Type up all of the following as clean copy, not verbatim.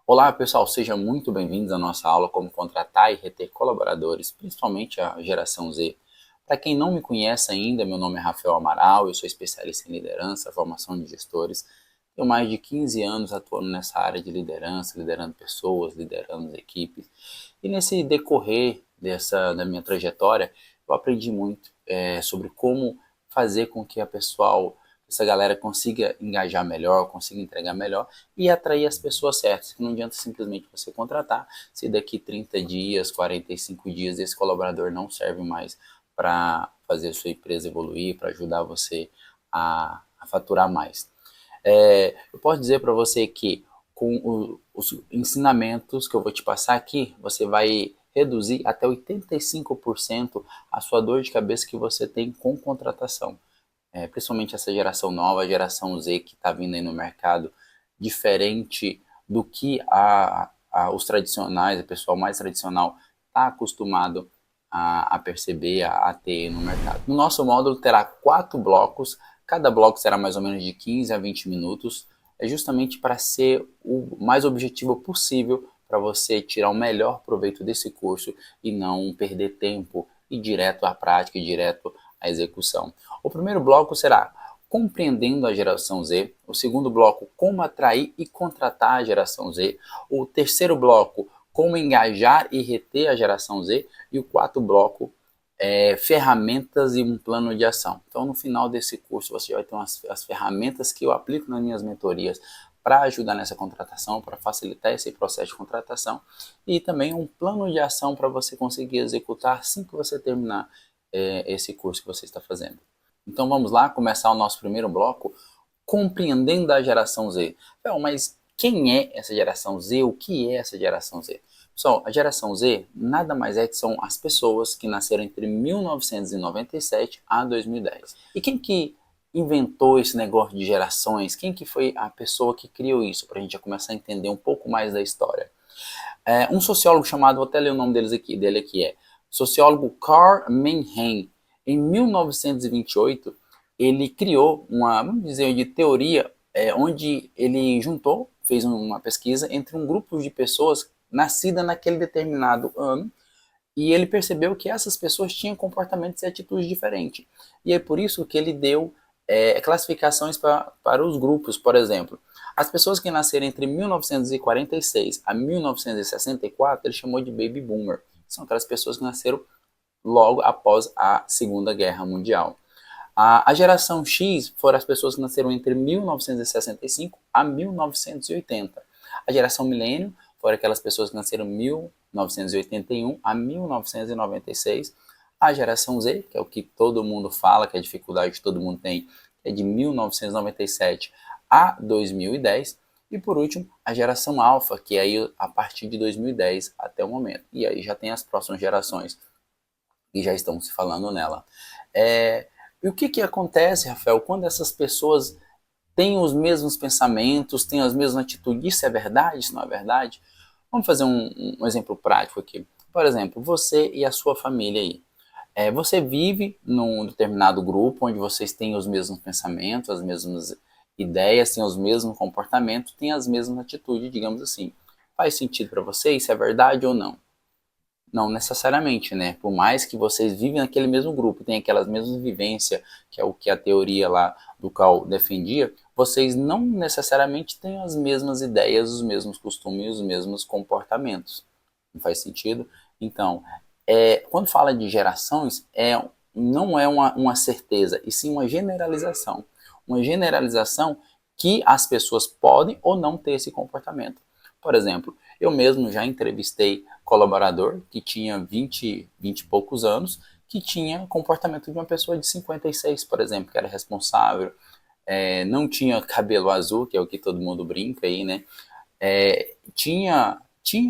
Olá pessoal, sejam muito bem-vindos à nossa aula como contratar e reter colaboradores, principalmente a geração Z. Para quem não me conhece ainda, meu nome é Rafael Amaral, eu sou especialista em liderança, formação de gestores. Tenho mais de 15 anos atuando nessa área de liderança, liderando pessoas, liderando equipes. E nesse decorrer da minha trajetória, eu aprendi muito sobre como fazer com que essa galera consiga engajar melhor, consiga entregar melhor e atrair as pessoas certas, que não adianta simplesmente você contratar, se daqui 30 dias, 45 dias esse colaborador não serve mais para fazer a sua empresa evoluir, para ajudar você a faturar mais. Eu posso dizer para você que com os ensinamentos que eu vou te passar aqui, você vai reduzir até 85% a sua dor de cabeça que você tem com contratação. Principalmente essa geração nova, a geração Z que está vindo aí no mercado, diferente do que os tradicionais, o pessoal mais tradicional está acostumado a perceber, a ter no mercado. No nosso módulo terá 4 blocos, cada bloco será mais ou menos de 15 a 20 minutos, é justamente para ser o mais objetivo possível para você tirar o melhor proveito desse curso e não perder tempo e ir direto à prática e direto à execução. O primeiro bloco será compreendendo a geração Z, o segundo bloco, como atrair e contratar a geração Z, o terceiro bloco, como engajar e reter a geração Z, e o quarto bloco, ferramentas e um plano de ação. Então, no final desse curso, você vai ter as ferramentas que eu aplico nas minhas mentorias para ajudar nessa contratação, para facilitar esse processo de contratação, e também um plano de ação para você conseguir executar assim que você terminar esse curso que você está fazendo. Então vamos lá começar o nosso primeiro bloco, compreendendo a geração Z. Então, mas quem é essa geração Z? O que é essa geração Z? Pessoal, a geração Z nada mais é que são as pessoas que nasceram entre 1997 a 2010. E quem que inventou esse negócio de gerações? Quem que foi a pessoa que criou isso? Para a gente já começar a entender um pouco mais da história. Um sociólogo chamado, vou até ler o nome dele aqui, sociólogo Carl Menchem. Em 1928, ele criou vamos dizer, de teoria, onde ele fez uma pesquisa entre um grupo de pessoas nascidas naquele determinado ano, e ele percebeu que essas pessoas tinham comportamentos e atitudes diferentes. E é por isso que ele deu classificações para os grupos, por exemplo. As pessoas que nasceram entre 1946 a 1964, ele chamou de Baby Boomer. São aquelas pessoas que nasceram logo após a Segunda Guerra Mundial. A geração X foram as pessoas que nasceram entre 1965 a 1980. A geração Milênio foram aquelas pessoas que nasceram 1981 a 1996. A geração Z, que é o que todo mundo fala, que é a dificuldade que todo mundo tem, é de 1997 a 2010. E por último, a geração Alpha, que é aí a partir de 2010 até o momento. E aí já tem as próximas gerações que já estão se falando nela. E o que acontece, Rafael, quando essas pessoas têm os mesmos pensamentos, têm as mesmas atitudes? Isso é verdade? Isso não é verdade? Vamos fazer um exemplo prático aqui. Por exemplo, você e a sua família aí. Você vive num determinado grupo onde vocês têm os mesmos pensamentos, as mesmas ideias, têm os mesmos comportamentos, têm as mesmas atitudes, digamos assim. Faz sentido para você? Isso é verdade ou não? Não necessariamente, né? Por mais que vocês vivem naquele mesmo grupo, tenham aquelas mesmas vivências, que é o que a teoria lá do Cal defendia, vocês não necessariamente têm as mesmas ideias, os mesmos costumes, os mesmos comportamentos. Não faz sentido? Então, quando fala de gerações, não é uma certeza, e sim uma generalização. Uma generalização que as pessoas podem ou não ter esse comportamento. Por exemplo, eu mesmo já entrevistei colaborador que tinha 20 e poucos anos, que tinha comportamento de uma pessoa de 56, por exemplo, que era responsável, não tinha cabelo azul, que é o que todo mundo brinca aí, né? Tinha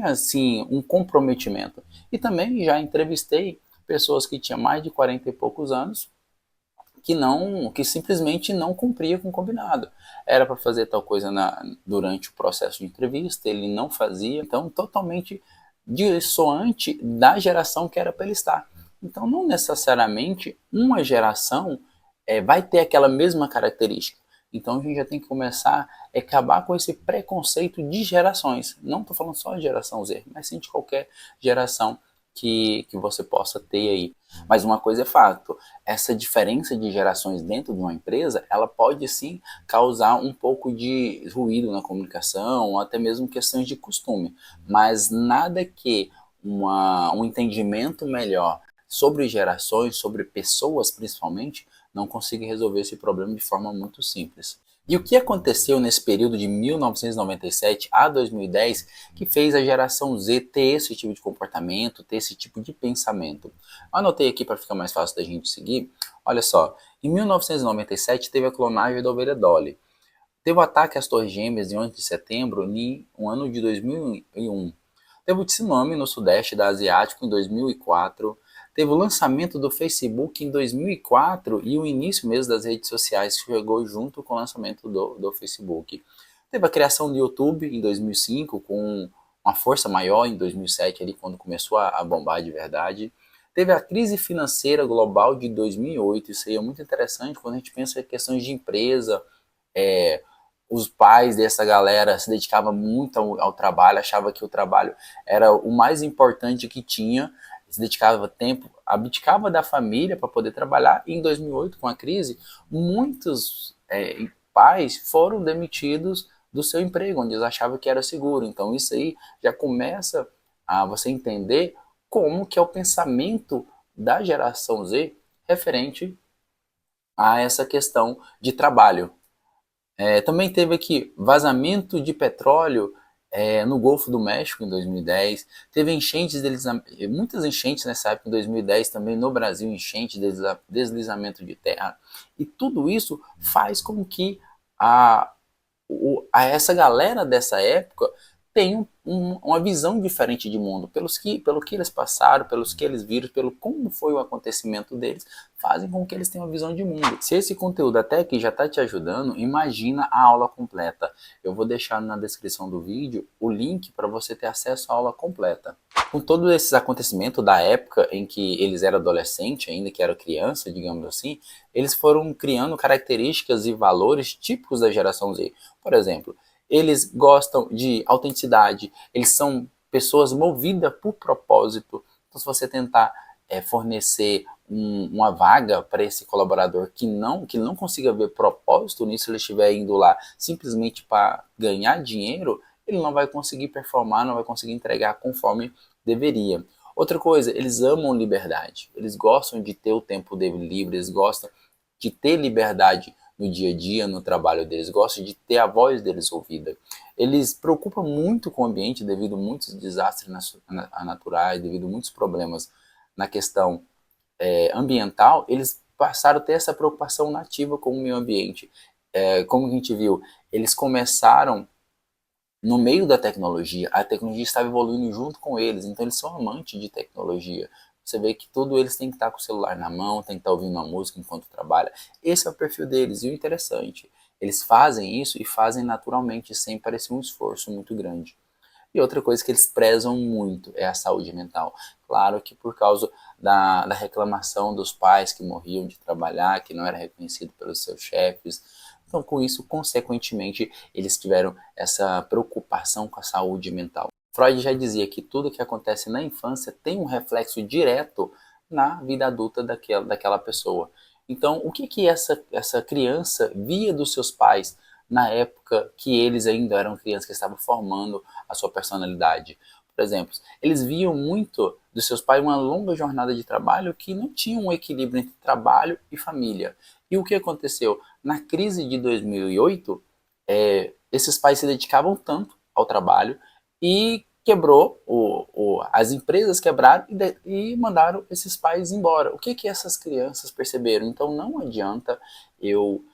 assim um comprometimento. E também já entrevistei pessoas que tinham mais de 40 e poucos anos, que simplesmente não cumpria com o combinado. Era para fazer tal coisa durante o processo de entrevista, ele não fazia, então totalmente dissoante da geração que era para ele estar. Então não necessariamente uma geração vai ter aquela mesma característica. Então a gente já tem que começar a acabar com esse preconceito de gerações. Não estou falando só de geração Z, mas sim de qualquer geração que você possa ter aí. Mas uma coisa é fato, essa diferença de gerações dentro de uma empresa, ela pode sim causar um pouco de ruído na comunicação, ou até mesmo questões de costume. Mas nada que um entendimento melhor sobre gerações, sobre pessoas principalmente, não consiga resolver esse problema de forma muito simples. E o que aconteceu nesse período de 1997 a 2010 que fez a geração Z ter esse tipo de comportamento, ter esse tipo de pensamento? Anotei aqui para ficar mais fácil da gente seguir. Olha só, em 1997 teve a clonagem da ovelha Dolly. Teve o ataque às Torres Gêmeas em 11 de setembro, no ano de 2001. Teve o tsunami no sudeste da Asiático em 2004. Teve o lançamento do Facebook em 2004 e o início mesmo das redes sociais que chegou junto com o lançamento do Facebook. Teve a criação do YouTube em 2005 com uma força maior em 2007 ali quando começou a bombar de verdade. Teve a crise financeira global de 2008, isso aí é muito interessante quando a gente pensa em questões de empresa, é, os pais dessa galera se dedicavam muito ao trabalho, achava que o trabalho era o mais importante que tinha, se dedicava tempo, abdicava da família para poder trabalhar, e em 2008, com a crise, muitos pais foram demitidos do seu emprego, onde eles achavam que era seguro. Então isso aí já começa a você entender como que é o pensamento da geração Z referente a essa questão de trabalho. Também teve aqui vazamento de petróleo no Golfo do México em 2010. Teve enchentes, muitas enchentes nessa época, em 2010 também no Brasil, enchente, deslizamento de terra. E tudo isso faz com que essa galera dessa época tenha uma visão diferente de mundo. Pelo que eles passaram, pelos que eles viram, pelo como foi o acontecimento deles, fazem com que eles tenham uma visão de mundo. Se esse conteúdo até aqui já está te ajudando, imagina a aula completa. Eu vou deixar na descrição do vídeo o link para você ter acesso à aula completa. Com todos esses acontecimentos da época em que eles eram adolescentes, ainda que eram criança, digamos assim, eles foram criando características e valores típicos da geração Z. Por exemplo, eles gostam de autenticidade, eles são pessoas movidas por propósito. Então, se você tentar fornecer uma vaga para esse colaborador que não consiga ver propósito nisso, ele estiver indo lá simplesmente para ganhar dinheiro, ele não vai conseguir performar, não vai conseguir entregar conforme deveria. Outra coisa, eles amam liberdade, eles gostam de ter o tempo dele livre, eles gostam de ter liberdade no dia a dia, no trabalho deles, gostam de ter a voz deles ouvida. Eles se preocupam muito com o ambiente devido a muitos desastres naturais, devido a muitos problemas na questão ambiental, eles passaram a ter essa preocupação nativa com o meio ambiente. Como a gente viu, eles começaram no meio da tecnologia, a tecnologia estava evoluindo junto com eles, então eles são amantes de tecnologia. Você vê que tudo eles têm que estar com o celular na mão, tem que estar ouvindo uma música enquanto trabalha. Esse é o perfil deles, e o interessante, eles fazem isso e fazem naturalmente, sem parecer um esforço muito grande. E outra coisa que eles prezam muito é a saúde mental. Claro que por causa da reclamação dos pais que morriam de trabalhar, que não era reconhecido pelos seus chefes. Então, com isso, consequentemente, eles tiveram essa preocupação com a saúde mental. Freud já dizia que tudo que acontece na infância tem um reflexo direto na vida adulta daquela pessoa. Então, o que essa criança via dos seus pais na época que eles ainda eram crianças, que estavam formando a sua personalidade? Por exemplo, eles viam muito dos seus pais uma longa jornada de trabalho que não tinha um equilíbrio entre trabalho e família. E o que aconteceu? Na crise de 2008, esses pais se dedicavam tanto ao trabalho e quebrou, as empresas quebraram e mandaram esses pais embora. O que essas crianças perceberam? Então não adianta eu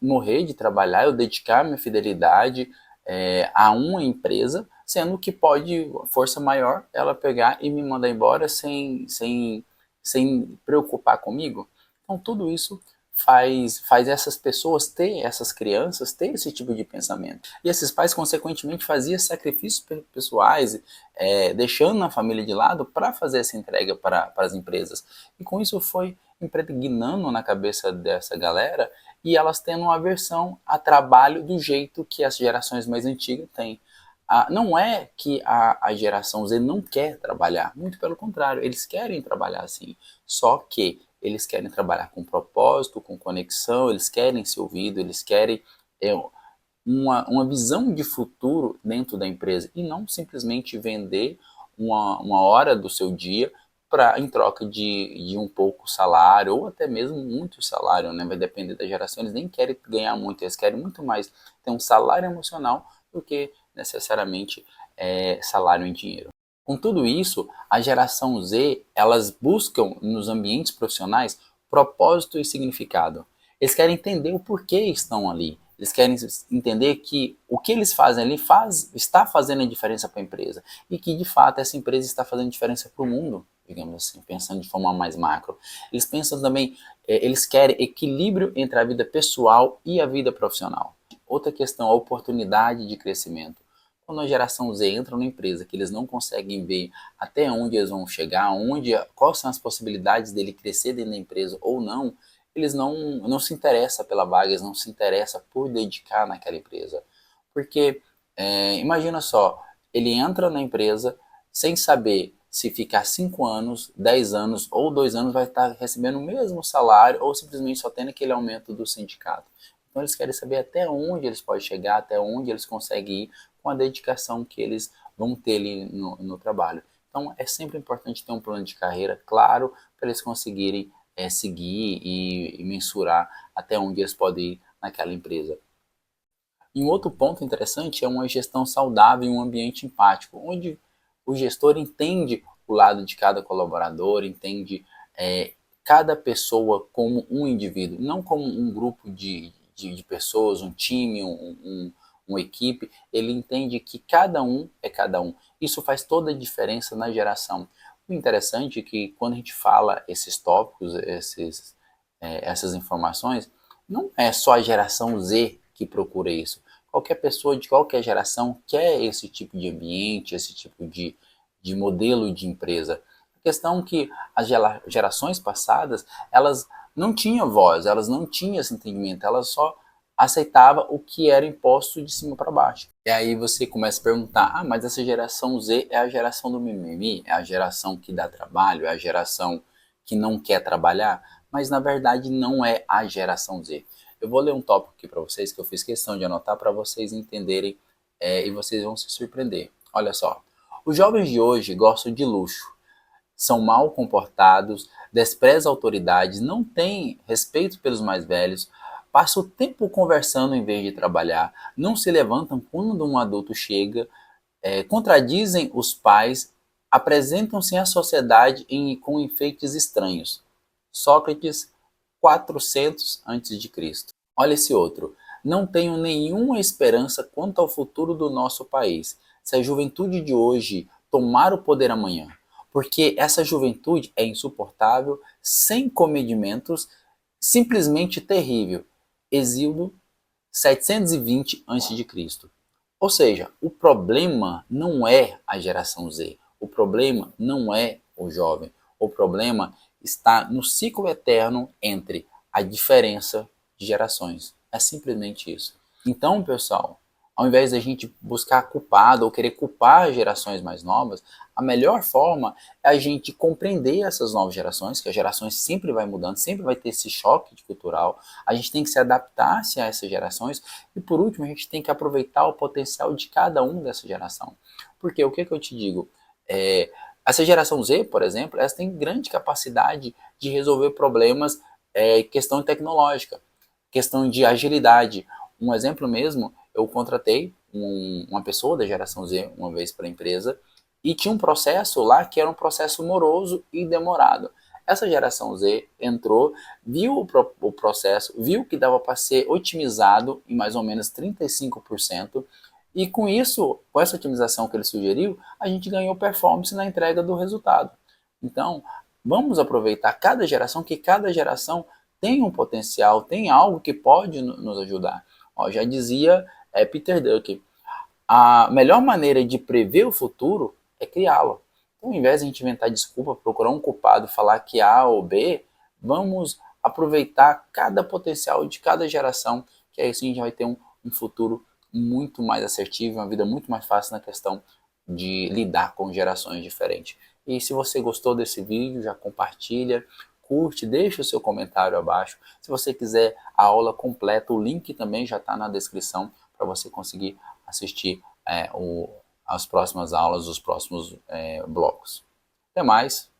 morrer de trabalhar, eu dedicar minha fidelidade a uma empresa, sendo que pode, força maior, ela pegar e me mandar embora sem preocupar comigo. Então tudo isso faz essas pessoas essas crianças ter esse tipo de pensamento. E esses pais, consequentemente, faziam sacrifícios pessoais, deixando a família de lado para fazer essa entrega para as empresas. E com isso foi impregnando na cabeça dessa galera e elas tendo uma aversão a trabalho do jeito que as gerações mais antigas têm. Não é que a geração Z não quer trabalhar, muito pelo contrário, eles querem trabalhar sim, só que eles querem trabalhar com propósito, com conexão, eles querem ser ouvidos, eles querem é, uma visão de futuro dentro da empresa e não simplesmente vender uma hora do seu dia em troca de um pouco salário ou até mesmo muito salário, né? Vai depender da geração, eles nem querem ganhar muito, eles querem muito mais ter um salário emocional do que necessariamente salário em dinheiro. Com tudo isso, a geração Z, elas buscam nos ambientes profissionais propósito e significado. Eles querem entender o porquê estão ali. Eles querem entender que o que eles fazem ali está fazendo a diferença para a empresa e que de fato essa empresa está fazendo diferença para o mundo, digamos assim, pensando de forma mais macro. Eles pensam também, eles querem equilíbrio entre a vida pessoal e a vida profissional. Outra questão, a oportunidade de crescimento. Quando a geração Z entra numa empresa que eles não conseguem ver até onde eles vão chegar, quais são as possibilidades dele crescer dentro da empresa ou não, eles não se interessam pela vaga, eles não se interessam por dedicar naquela empresa. Porque, imagina só, ele entra na empresa sem saber se ficar 5 anos, 10 anos ou 2 anos vai estar recebendo o mesmo salário ou simplesmente só tendo aquele aumento do sindicato. Então eles querem saber até onde eles podem chegar, até onde eles conseguem ir com a dedicação que eles vão ter ali no trabalho. Então é sempre importante ter um plano de carreira claro para eles conseguirem seguir e mensurar até onde eles podem ir naquela empresa. E um outro ponto interessante é uma gestão saudável em um ambiente empático, onde o gestor entende o lado de cada colaborador, entende cada pessoa como um indivíduo, não como um grupo de pessoas, um time, uma equipe. Ele entende que cada um é cada um. Isso faz toda a diferença na geração. O interessante é que quando a gente fala esses tópicos, essas informações, não é só a geração Z que procura isso. Qualquer pessoa de qualquer geração quer esse tipo de ambiente, esse tipo de modelo de empresa. A questão é que as gerações passadas, elas não tinham voz, elas não tinham esse entendimento, elas só aceitavam o que era imposto de cima para baixo. E aí você começa a perguntar, mas essa geração Z é a geração do mimimi? É a geração que dá trabalho? É a geração que não quer trabalhar? Mas na verdade não é a geração Z. Eu vou ler um tópico aqui para vocês que eu fiz questão de anotar para vocês entenderem e vocês vão se surpreender. Olha só, os jovens de hoje gostam de luxo, são mal comportados, desprezam autoridades, não têm respeito pelos mais velhos, passam o tempo conversando em vez de trabalhar, não se levantam quando um adulto chega, contradizem os pais, apresentam-se à sociedade com enfeites estranhos. Sócrates, 400 a.C. Olha esse outro. Não tenho nenhuma esperança quanto ao futuro do nosso país, se a juventude de hoje tomar o poder amanhã, porque essa juventude é insuportável, sem comedimentos, simplesmente terrível. Exílio 720 a.C. Ou seja, o problema não é a geração Z, o problema não é o jovem, o problema está no ciclo eterno entre a diferença de gerações. É simplesmente isso. Então, pessoal, ao invés da gente buscar culpado ou querer culpar as gerações mais novas, a melhor forma é a gente compreender essas novas gerações, que as gerações sempre vai mudando, sempre vai ter esse choque cultural. A gente tem que se adaptar a essas gerações e, por último, a gente tem que aproveitar o potencial de cada um dessa geração. Porque o que eu te digo? Essa geração Z, por exemplo, ela tem grande capacidade de resolver problemas questão tecnológica, questão de agilidade. Um exemplo mesmo, eu contratei uma pessoa da geração Z uma vez para a empresa e tinha um processo lá que era um processo moroso e demorado. Essa geração Z entrou, viu o processo, viu que dava para ser otimizado em mais ou menos 35%, e com isso, com essa otimização que ele sugeriu, a gente ganhou performance na entrega do resultado. Então, vamos aproveitar cada geração, que cada geração tem um potencial, tem algo que pode nos ajudar. Ó, já dizia Peter Drucker, a melhor maneira de prever o futuro é criá-lo. Então, ao invés de a gente inventar desculpa, procurar um culpado, falar que A ou B, vamos aproveitar cada potencial de cada geração, que aí sim a gente vai ter um futuro muito mais assertivo, uma vida muito mais fácil na questão de lidar com gerações diferentes. E se você gostou desse vídeo, já compartilha, curte, deixa o seu comentário abaixo. Se você quiser a aula completa, o link também já está na descrição para você conseguir assistir as próximas aulas, os próximos blocos. Até mais!